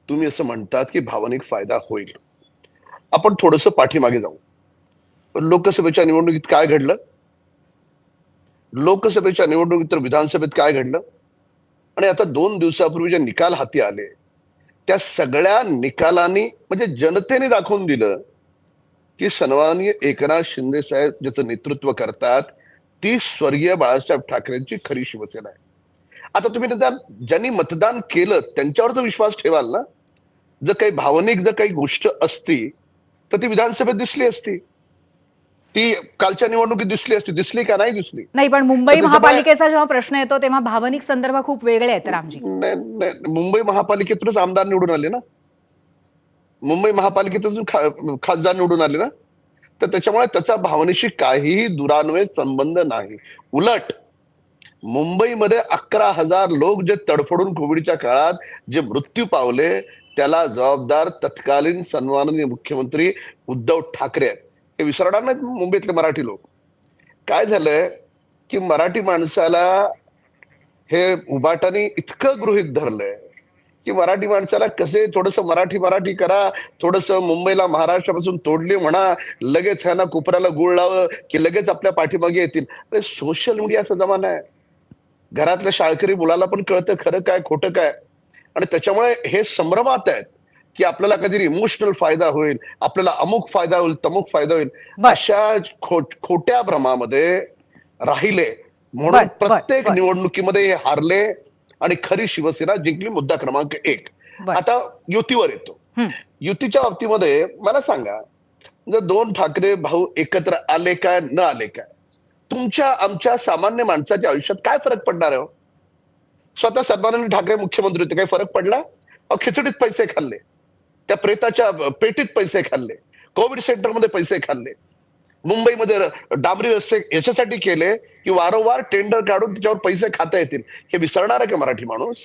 तुम्ही असं म्हणतात की भावनिक फायदा होईल. आपण थोडंसं पाठीमागे जाऊ. लोकसभेच्या निवडणुकीत काय घडलं? लोकसभेच्या निवडणुकीत तर विधानसभेत काय घडलं? आणि आता 2 दिवसापूर्वी जे निकाल हाती आले, त्या सगळ्या निकालांनी म्हणजे जनतेने दाखवून दिलं, की सन्माननीय एकनाथ शिंदे साहेब ज्याचं नेतृत्व करतात, ती स्वर्गीय बाळासाहेब ठाकरेंची खरी शिवसेना आहे. आता तुम्ही निदान ज्यांनी मतदान केलं त्यांच्यावर तर विश्वास ठेवाल ना? जर काही भावनिक जर काही गोष्ट असती, तर ती विधानसभेत दिसली असती. ती कालच्या निवडणुकीत दिसली असती. दिसली का? नाही दिसली. नाही, पण तर मुंबई त्याच्यामुळे महापालिकेचा जेव्हा प्रश्न येतो तेव्हा भावनिक संदर्भ खूप वेगळे आहेत रामजी. मुंबई महापालिकेतूनच आमदार निवडून आले ना. मुंबई महापालिकेतून खासदार निवडून आले ना. तर त्याच्यामुळे त्याचा भावनेशी काहीही दुरान्वय संबंध नाही. उलट मुंबईमध्ये 11,000 लोक जे तडफडून कोविडच्या काळात जे मृत्यू पावले, त्याला जबाबदार तत्कालीन सन्माननीय मुख्यमंत्री उद्धव ठाकरे आहेत. हे विसरणार नाहीत मुंबईतले मराठी लोक. काय झालंय की मराठी माणसाला हे उबाटाने इतकं गृहीत धरलंय की मराठी माणसाला कसे थोडस मराठी मराठी करा, थोडस मुंबईला महाराष्ट्रापासून तोडली म्हणा, लगेच ह्यांना कोपऱ्याला गुळ लावं की लगेच आपल्या पाठीमागे येतील. अरे सोशल मीडियाचा जमाना आहे. घरातल्या शाळकरी मुलाला पण कळतं खरं काय खोटं काय. आणि त्याच्यामुळे हे संभ्रमात आहेत की आपल्याला कधी इमोशनल फायदा होईल, आपल्याला अमुक फायदा होईल, तमुक फायदा होईल. बर अशा खोट्या भ्रमामध्ये राहिले म्हणून बर बर प्रत्येक बर निवडणुकीमध्ये हे हारले आणि खरी शिवसेना जिंकली. मुद्दा क्रमांक 1. बर. आता युतीवर येतो. हं. युतीच्या बाबतीमध्ये मला सांगा, जर 2 ठाकरे भाऊ एकत्र आले काय न आले काय, तुमच्या आमच्या सामान्य माणसाच्या आयुष्यात काय फरक पडणार आहे हो? स्वतः सन्माननीय ठाकरे मुख्यमंत्री होते, काही फरक पडला? अहो खिचडीत पैसे खाल्ले, त्या प्रेताच्या पेटीत पैसे खाल्ले, कोविड सेंटरमध्ये पैसे खाल्ले, मुंबईमध्ये डांबरी रस्ते याच्यासाठी केले की वारंवार टेंडर काढून त्याच्यावर पैसे खाता येतील. हे विसरणार आहे का मराठी माणूस?